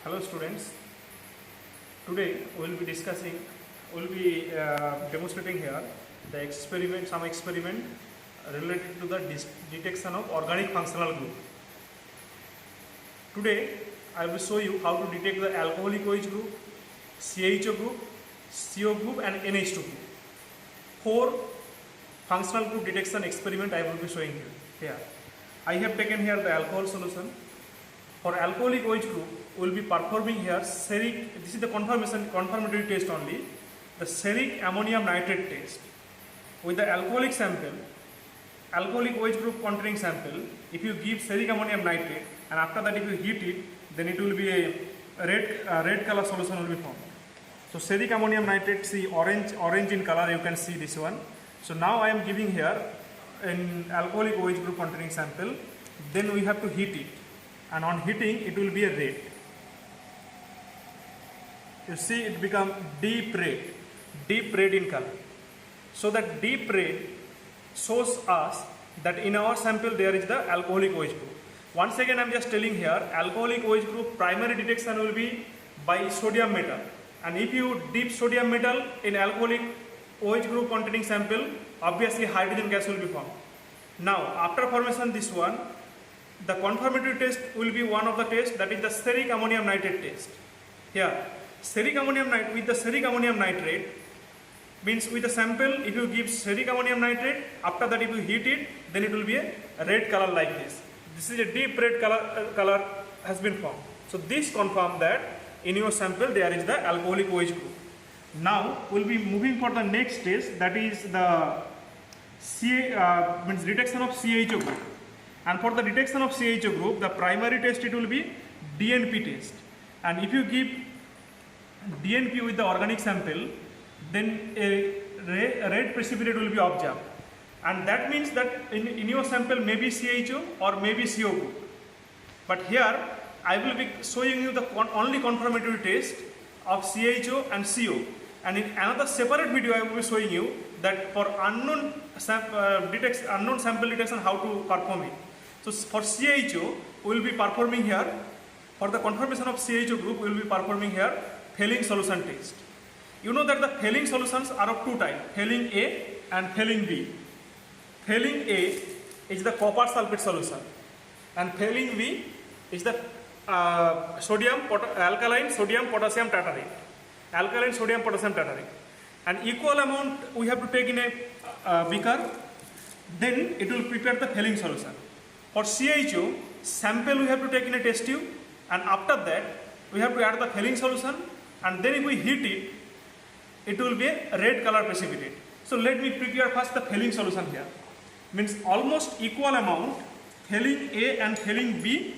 Hello students, today we will be demonstrating here some experiment related to the detection of organic functional group. Today I will show you how to detect the alcoholic OH group, CHO group, CO group and NH2 group. 4 functional group detection experiment I will be showing you here. I have taken here the alcohol solution. For alcoholic OH group, we will be performing here steric, this is the confirmatory test only, the steric ammonium nitrate test. With the alcoholic sample, alcoholic OH group containing sample, if you give steric ammonium nitrate and after that if you heat it, then it will be a red color solution will be formed. So steric ammonium nitrate, see orange in color, you can see this one. So now I am giving here an alcoholic OH group containing sample, then we have to heat it. And on heating it will be a red. You see it become deep red in color. So that deep red shows us that in our sample there is the alcoholic OH group. Once again I am just telling here, alcoholic OH group primary detection will be by sodium metal. And if you dip sodium metal in alcoholic OH group containing sample, obviously hydrogen gas will be formed. Now after formation this one, the confirmatory test will be one of the tests, that is the steric ammonium nitrate test. Here, steric ammonium nitrate, with the steric ammonium nitrate, means with the sample, if you give steric ammonium nitrate, after that if you heat it, then it will be a red color like this. This is a deep red color has been formed. So this confirms that in your sample there is the alcoholic OH group. Now we will be moving for the next test, that is the means detection of CHO group. And for the detection of CHO group, the primary test it will be DNP test. And if you give DNP with the organic sample, then a red precipitate will be observed. And that means that in your sample may be CHO or maybe CO group. But here I will be showing you the only confirmatory test of CHO and CO. And in another separate video I will be showing you that for unknown sample detection how to perform it. So for CHO, we will be performing here, for the confirmation of CHO group, we will be performing here Fehling solution test. You know that the Fehling solutions are of two types, Fehling A and Fehling B. Fehling A is the copper sulfate solution and Fehling B is the alkaline sodium potassium tartarate. Alkaline sodium potassium tartarate. And equal amount we have to take in a beaker, then it will prepare the Fehling solution. For CHO, sample we have to take in a test tube, and after that we have to add the Fehling solution, and then if we heat it, it will be a red color precipitate. So let me prepare first the Fehling solution here. Means almost equal amount Fehling A and Fehling B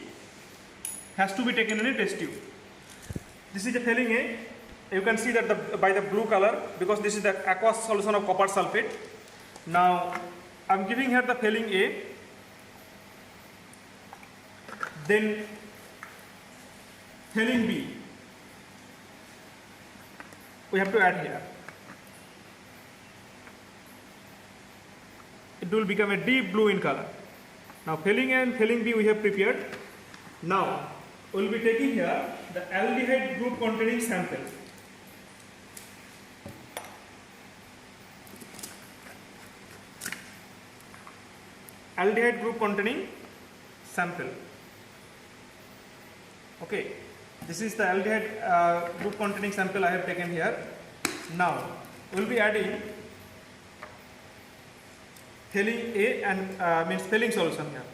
has to be taken in a test tube. This is a Fehling A. You can see that by the blue color, because this is the aqueous solution of copper sulfate. Now I am giving here the Fehling A. Then Fehling B we have to add here. It will become a deep blue in color. Now Fehling A and Fehling B we have prepared. Now we will be taking here the aldehyde group containing sample. Aldehyde group containing sample. Okay, this is the aldehyde group containing sample I have taken here. Now we will be adding Fehling A and means Fehling solution here.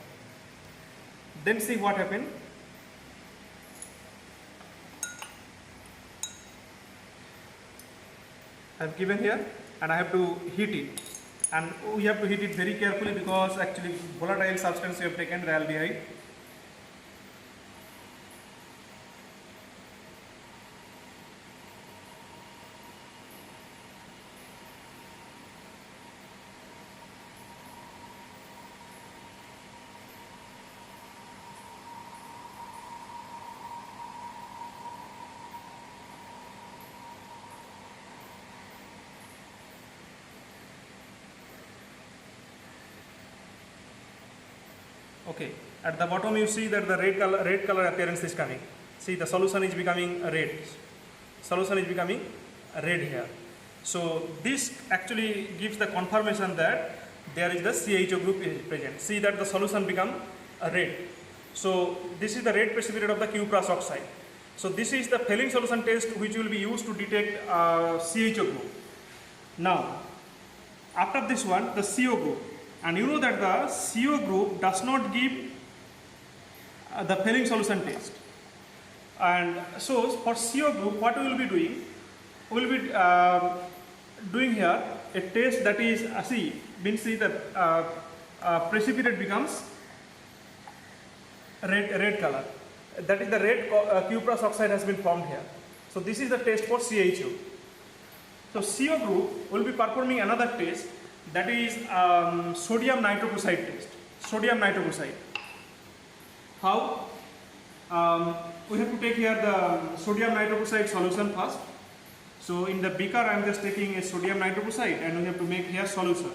Then see what happened. I have given here and I have to heat it. And we have to heat it very carefully because actually volatile substance we have taken, the aldehyde. Okay, at the bottom you see that the red color appearance is coming. See, the solution is becoming red. Solution is becoming red here. So this actually gives the confirmation that there is the CHO group is present. See that the solution become red. So this is the red precipitate of the cuprous oxide. So this is the Fehling solution test which will be used to detect CHO group. Now, after this one, the CO group, and you know that the CO group does not give the Fehling solution test. And so for CO group, what we will be doing? We will be doing here a test that is see the precipitate becomes red color. That is the red cuprous oxide has been formed here. So this is the test for CHO. So CO group will be performing another test, that is sodium nitroprusside test. Sodium nitroprusside. How? We have to take here the sodium nitroprusside solution first. So in the beaker I am just taking a sodium nitroprusside and we have to make here solution.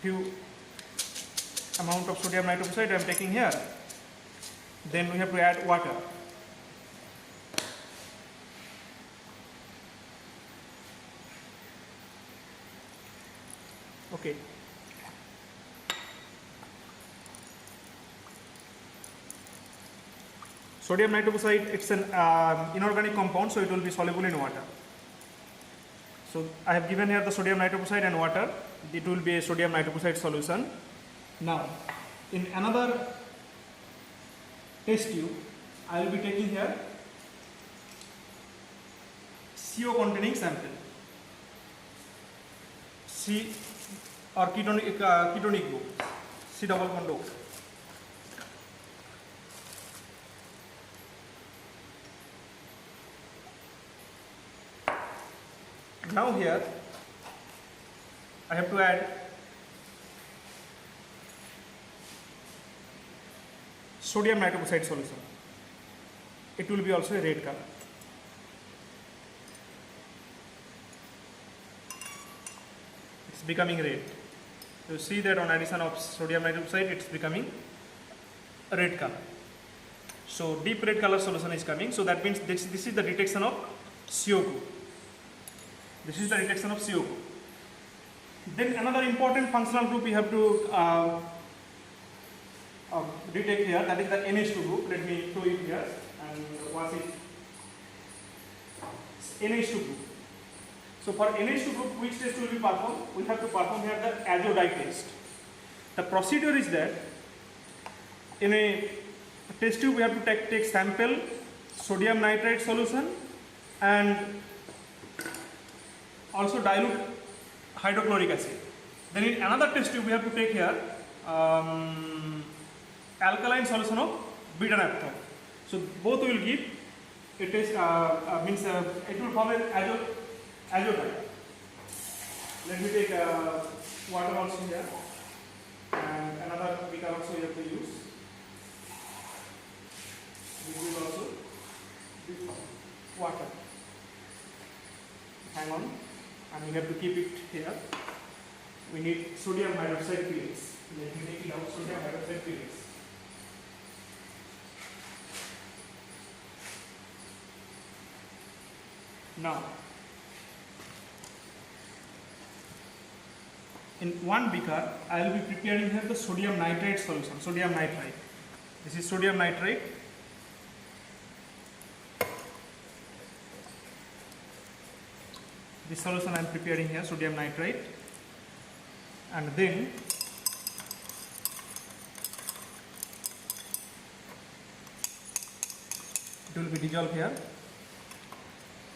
Few amount of sodium nitroprusside I am taking here. Then we have to add water. Okay. Sodium nitroprusside, it's an inorganic compound, so it will be soluble in water. So I have given here the sodium nitroprusside and water. It will be a sodium nitroprusside solution. Now, in another test tube, I will be taking here CO containing sample. C or ketonic group, C double bond O. Now here I have to add sodium nitroprusside solution. It will be also a red color. It's becoming red. You see that on addition of sodium nitroprusside, it's becoming a red color. So deep red color solution is coming. So that means this is the detection of CO group. This is the detection of CO group. Then another important functional group we have to detect here, that is the NH2 group. Let me show it here and watch it. NH2 group. So for NH2 group, which test will be performed? We have to perform here the azodye test. The procedure is that in a test tube we have to take sample sodium nitrite solution and also dilute hydrochloric acid. Then in another test tube we have to take here alkaline solution of beta naphthalene. So both will give it is it will form an azodye. Let me take water also here and another beaker also you have to use. This will also be water. Hang on, and we have to keep it here. We need sodium hydroxide fillings. Let me take it out, sodium hydroxide fillings. Now, in one beaker, I will be preparing here the sodium nitrite solution, sodium nitrite. This is sodium nitrite. This solution I am preparing here, sodium nitrite. And then it will be dissolved here.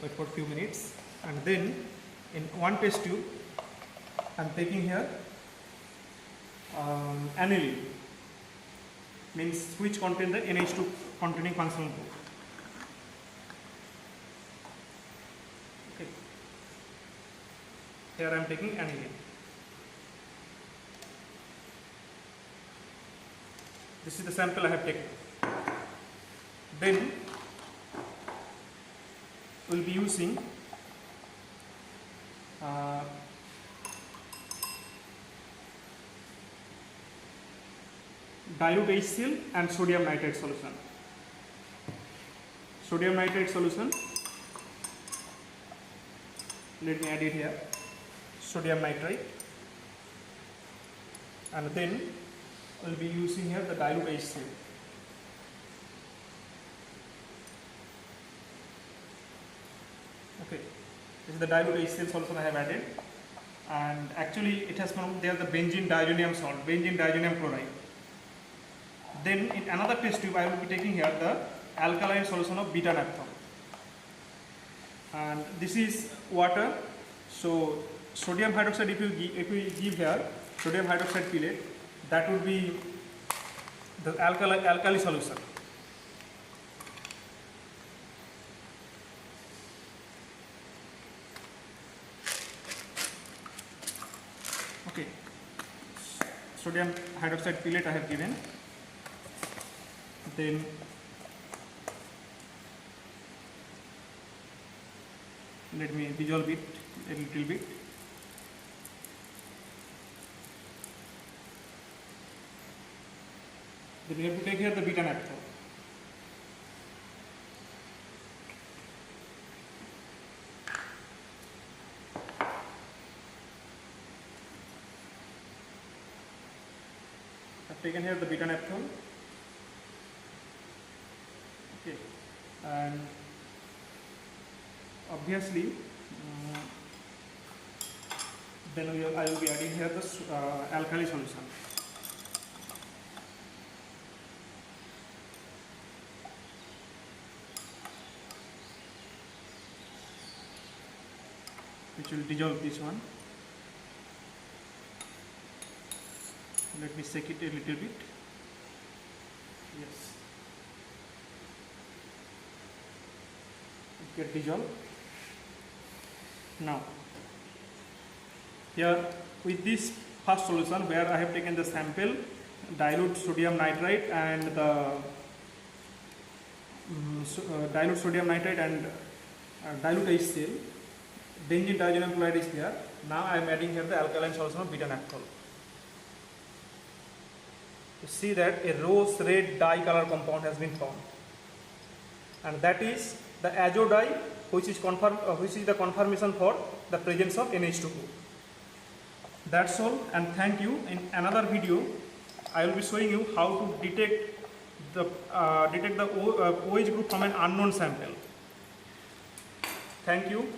Wait for a few minutes, and then in one test tube I am taking here aniline, means which contain the NH2 containing functional group. Okay. Here I am taking aniline. This is the sample I have taken. Then we will be using dilute HCl and sodium nitrate solution. Sodium nitrate solution, let me add it here, sodium nitrate, and then we'll be using here the dilute HCl. Okay, this is the dilute HCl solution I have added, and actually it has found there the benzene diazonium salt, benzene diazonium chloride. Then in another test tube I will be taking here the alkaline solution of beta naphthol, and this is water. So sodium hydroxide, if we give here sodium hydroxide pellet, that would be the alkali solution. Okay, sodium hydroxide pellet I have given. Then let me dissolve it a little bit. Then we have to take here the beta naphthol. I've taken here the beta naphthol. Okay, and obviously then I will be adding here the alkali solution. Which will dissolve this one. Let me shake it a little bit. Yes. Get dissolved. Now, here with this first solution where I have taken the sample, dilute sodium nitrite and the dilute sodium nitrite and dilute HCl, benzene diazonium chloride is there. Now I am adding here the alkaline solution of beta naphthol. You see that a rose red dye color compound has been formed, and that is the azo dye, which is the confirmation for the presence of NH2O. That's all, and thank you. In another video, I will be showing you how to detect the OH group from an unknown sample. Thank you.